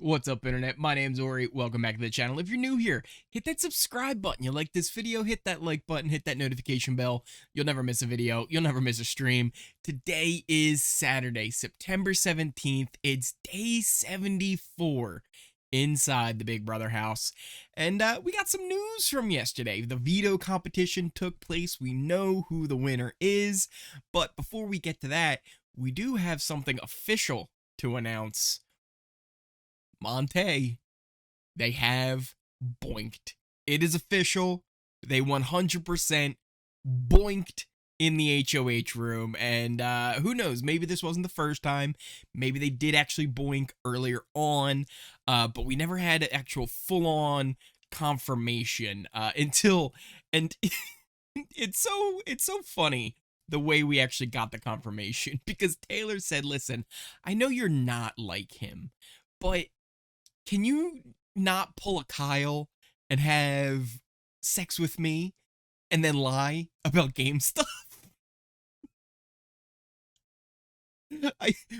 What's up, internet? My name's Ori. Welcome back to the channel. If you're new here, hit that subscribe button. You like this video, hit that like button, hit that notification bell. You'll never miss a video. You'll never miss a stream. Today is Saturday, September 17th. It's day 74 inside the Big Brother house. And we got some news from yesterday. The veto competition took place. We know who the winner is. But before we get to that, we do have something official to announce. MonTay, they have boinked. It is official. They 100% boinked in the HOH room. And who knows, maybe this wasn't the first time. Maybe they did actually boink earlier on. But we never had an actual full-on confirmation until... And it's so funny the way we actually got the confirmation. Because Taylor said, listen, I know you're not like him, but can you not pull a Kyle and have sex with me and then lie about game stuff?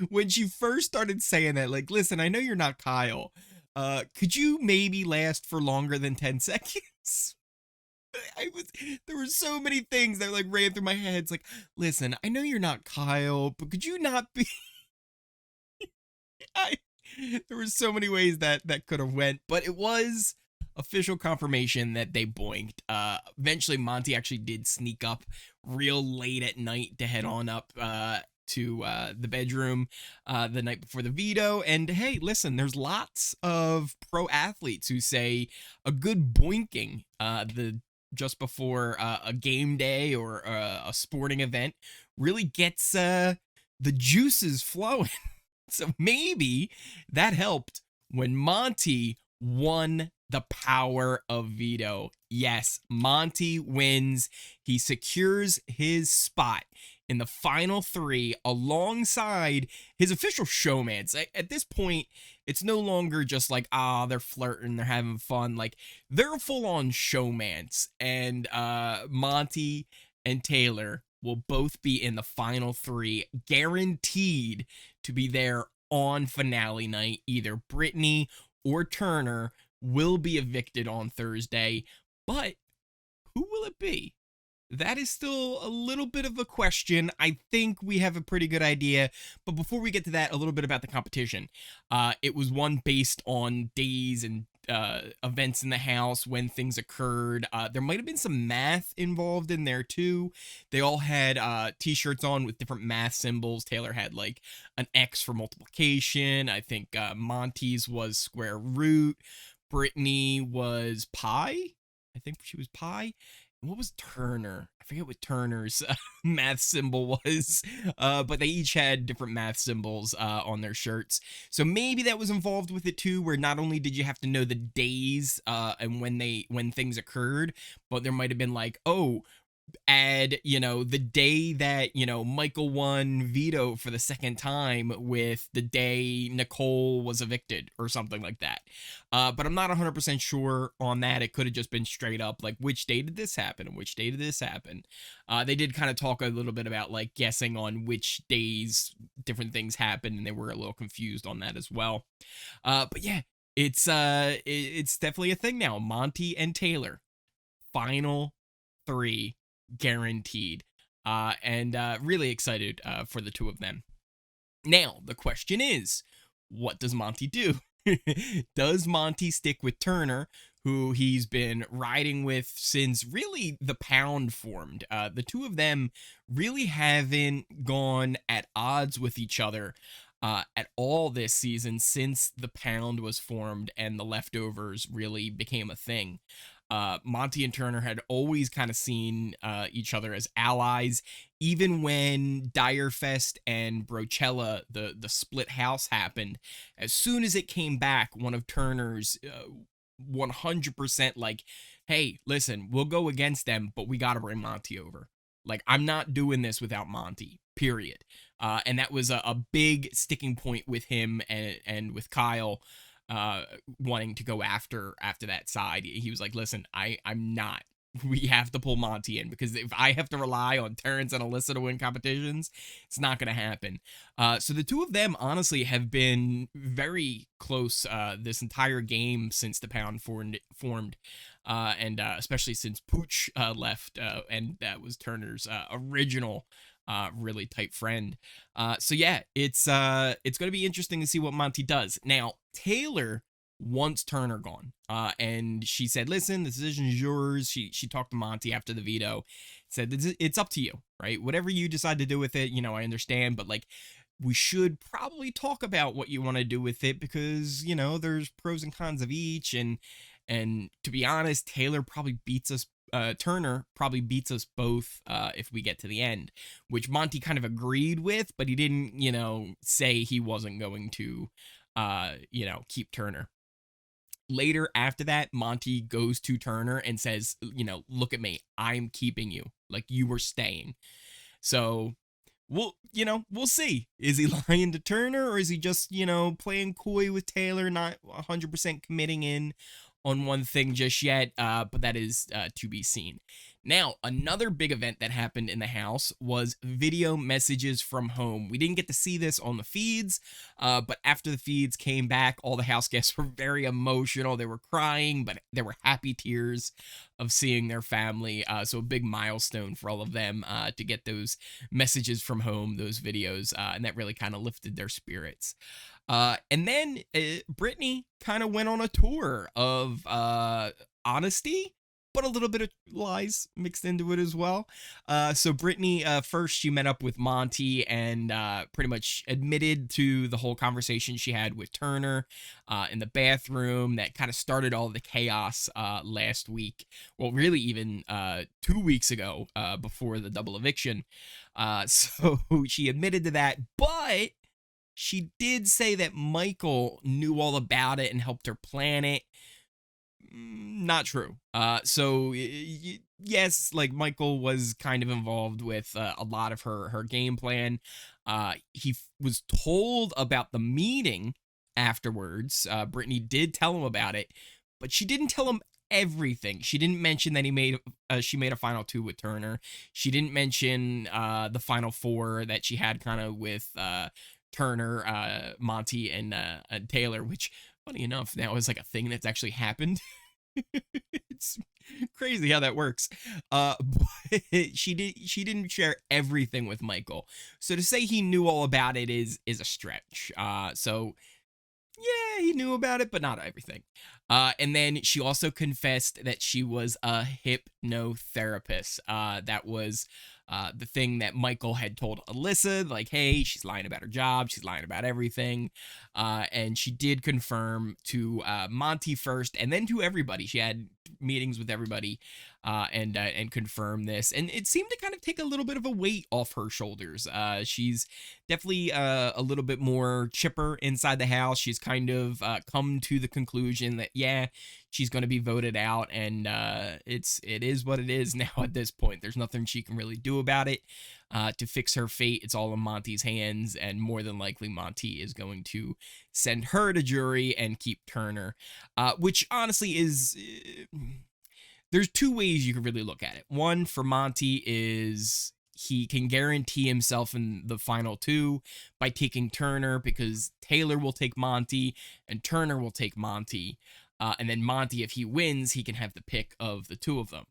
When she first started saying that, like, listen, I know you're not Kyle. Could you maybe last for longer than 10 seconds? There were so many things that like ran through my head. It's like, listen, I know you're not Kyle, but could you not be? There were so many ways that could have went, but it was official confirmation that they boinked. Eventually, Monte actually did sneak up real late at night to head on up to the bedroom the night before the veto. And hey, listen, there's lots of pro athletes who say a good boinking just before a game day or a sporting event really gets the juices flowing. So maybe that helped when Monte won the power of veto. Yes, Monte wins. He secures his spot in the final three alongside his official showmans. At this point, it's no longer just like, they're flirting, they're having fun. Like, they're full-on showmans. And Monte and Taylor will both be in the final three, guaranteed to be there on finale night. Either Brittany or Turner will be evicted on Thursday, but who will it be? That is still a little bit of a question. I think we have a pretty good idea, but before we get to that, a little bit about the competition. It was one based on days and events in the house when things occurred. There might have been some math involved in there too. They all had t-shirts on with different math symbols. Taylor had like an X for multiplication. I think Monty's was square root. Brittany was pi. I think she was pi. What was Turner? I forget what Turner's math symbol was, but they each had different math symbols on their shirts. So maybe that was involved with it too, where not only did you have to know the days and when things occurred, but there might have been like, oh, add, the day that, Michael won veto for the second time with the day Nicole was evicted or something like that. But I'm not 100% sure on that. It could have just been straight up like, which day did this happen and which day did this happen? They did kind of talk a little bit about like guessing on which days different things happened, and they were a little confused on that as well. But yeah, it's definitely a thing now. Monte and Taylor, final three, guaranteed, and really excited for the two of them. Now the question is, what does Monte do? Does Monte stick with Turner, who he's been riding with since really the Pound formed? The two of them really haven't gone at odds with each other at all this season since the Pound was formed and the Leftovers really became a thing. Monte and Turner had always kind of seen each other as allies, even when Dire Fest and Brochella, the split house, happened. As soon as it came back, one of Turner's 100% like, hey, listen, we'll go against them, but we got to bring Monte over. Like, I'm not doing this without Monte, period. And that was a big sticking point with him and with Kyle wanting to go after that side. He was like, listen, I'm not we have to pull Monte in, because if I have to rely on Terrance and Alyssa to win competitions, it's not going to happen. So the two of them honestly have been very close this entire game since the pound formed. And especially since Pooch left, and that was Turner's original really tight friend. So yeah, it's going to be interesting to see what Monte does. Now, Taylor wants Turner gone, and she said, listen, the decision is yours. She talked to Monte after the veto, said it's up to you, right? Whatever you decide to do with it, I understand, but like, we should probably talk about what you want to do with it, because there's pros and cons of each, and to be honest, Taylor probably beats us. Turner probably beats us both if we get to the end, which Monte kind of agreed with, but he didn't, say he wasn't going to, keep Turner. Later after that, Monte goes to Turner and says, look at me, I'm keeping you. Like, you were staying. So we'll see. Is he lying to Turner, or is he just, playing coy with Taylor, not 100% committing in on one thing just yet? But that is to be seen. Now, another big event that happened in the house was video messages from home. We didn't get to see this on the feeds, but after the feeds came back, all the house guests were very emotional. They were crying, but there were happy tears of seeing their family. So a big milestone for all of them to get those messages from home, those videos, and that really kind of lifted their spirits. And then Brittany kind of went on a tour of honesty, but a little bit of lies mixed into it as well. So Brittany, first she met up with Monte and pretty much admitted to the whole conversation she had with Turner in the bathroom that kind of started all the chaos last week. Well, really even 2 weeks ago before the double eviction. So she admitted to that, but she did say that Michael knew all about it and helped her plan it. Not true. So yes, like, Michael was kind of involved with a lot of her game plan. He was told about the meeting afterwards. Brittany did tell him about it, but she didn't tell him everything. She didn't mention that she made a final 2 with Turner. She didn't mention the final 4 that she had kind of with Turner, Monte, and Taylor, which, funny enough, now is like a thing that's actually happened. It's crazy how that works. But she didn't share everything with Michael. So to say he knew all about it is a stretch. So yeah, he knew about it, but not everything. And then she also confessed that she was a hypnotherapist. That was the thing that Michael had told Alyssa, like, hey, she's lying about her job, she's lying about everything. And she did confirm to Monte first, and then to everybody. She had meetings with everybody and confirm this, and it seemed to kind of take a little bit of a weight off her shoulders. She's definitely a little bit more chipper inside the house. She's kind of come to the conclusion that, yeah, she's going to be voted out, and it is what it is now at this point. There's nothing she can really do about it to fix her fate. It's all in Monte's hands, and more than likely Monte is going to send her to jury and keep Turner, which honestly is... there's 2 ways you can really look at it. One, for Monte, is he can guarantee himself in the final 2 by taking Turner, because Taylor will take Monte and Turner will take Monte. And then Monte, if he wins, he can have the pick of the 2 of them.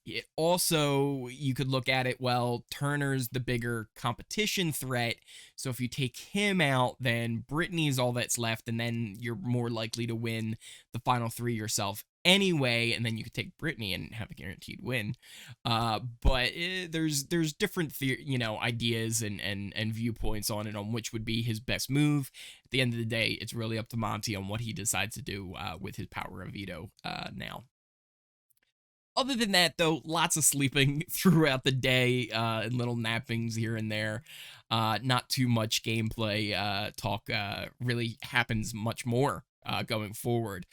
It also, you could look at it, well, Turner's the bigger competition threat, so if you take him out, then Brittany's all that's left, and then you're more likely to win the final 3 yourself anyway, and then you could take Brittany and have a guaranteed win. But there's different ideas and viewpoints on it, on which would be his best move. At the end of the day, it's really up to Monte on what he decides to do with his power of veto now. Other than that, though, lots of sleeping throughout the day and little nappings here and there. Not too much gameplay talk really happens much more going forward.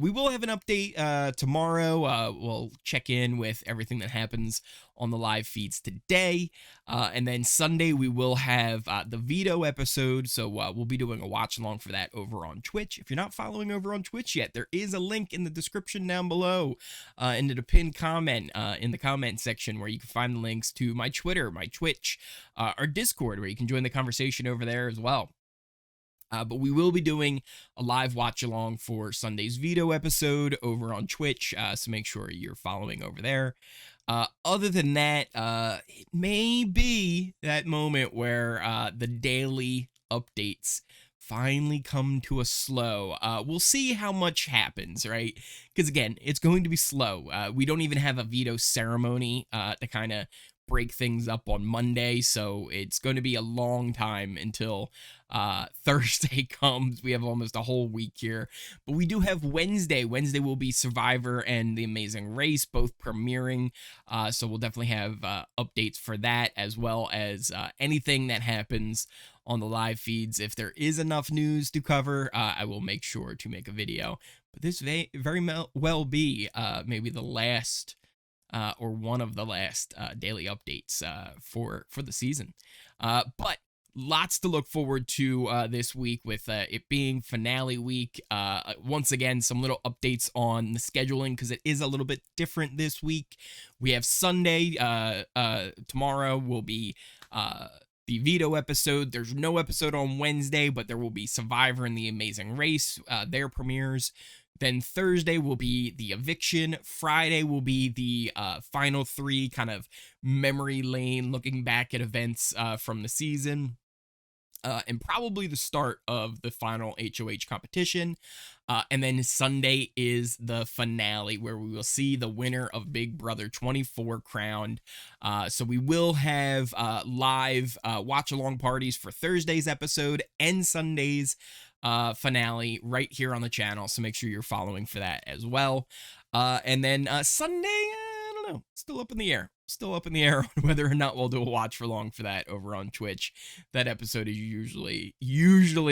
We will have an update tomorrow. We'll check in with everything that happens on the live feeds today. And then Sunday, we will have the Veto episode. So we'll be doing a watch along for that over on Twitch. If you're not following over on Twitch yet, there is a link in the description down below, into the pinned comment in the comment section, where you can find the links to my Twitter, my Twitch, our Discord, where you can join the conversation over there as well. But we will be doing a live watch along for Sunday's Veto episode over on Twitch, so make sure you're following over there. Other than that, it may be that moment where the daily updates finally come to a slow. We'll see how much happens, right? Because again, it's going to be slow. We don't even have a veto ceremony to kind of break things up on Monday, so it's going to be a long time until Thursday comes. We have almost a whole week here, but we do have Wednesday. Wednesday will be Survivor and The Amazing Race, both premiering, so we'll definitely have updates for that, as well as anything that happens on the live feeds. If there is enough news to cover, I will make sure to make a video, but this may very well be maybe the last or one of the last daily updates for the season. But lots to look forward to this week, with it being finale week. Once again, some little updates on the scheduling, because it is a little bit different this week. We have Sunday. Tomorrow will be the Veto episode. There's no episode on Wednesday, but there will be Survivor and The Amazing Race, their premieres. Then Thursday will be the Eviction. Friday will be the final three, kind of memory lane, looking back at events from the season. And probably the start of the final HOH competition. And then Sunday is the finale, where we will see the winner of Big Brother 24 crowned. So we will have live watch-along parties for Thursday's episode and Sunday's finale right here on the channel, so make sure you're following for that as well. And then Sunday, I don't know, still up in the air on whether or not we'll do a watch for long for that over on Twitch. That episode is usually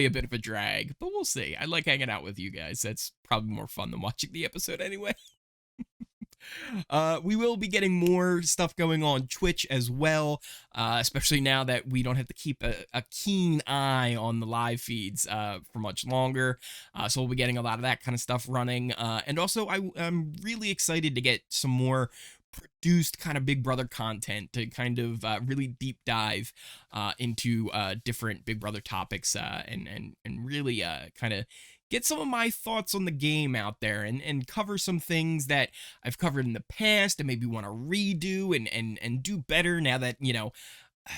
a bit of a drag, but we'll see. I like hanging out with you guys. That's probably more fun than watching the episode anyway. We will be getting more stuff going on Twitch as well, especially now that we don't have to keep a keen eye on the live feeds for much longer. So we'll be getting a lot of that kind of stuff running. And also, I'm really excited to get some more produced kind of Big Brother content to kind of really deep dive into different Big Brother topics and really kind of get some of my thoughts on the game out there, and cover some things that I've covered in the past and maybe want to redo and do better now that, you know, I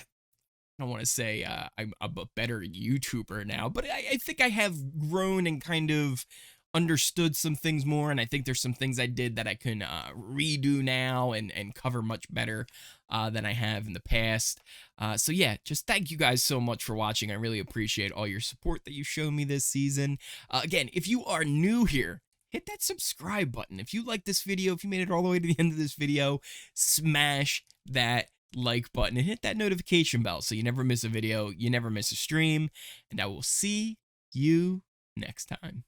don't want to say I'm a better YouTuber now, but I think I have grown and kind of understood some things more, and I think there's some things I did that I can redo now and cover much better than I have in the past. So yeah, just thank you guys so much for watching. I really appreciate all your support that you've shown me this season. Again, if you are new here, hit that subscribe button. If you like this video, if you made it all the way to the end of this video, smash that like button and hit that notification bell so you never miss a video, you never miss a stream, and I will see you next time.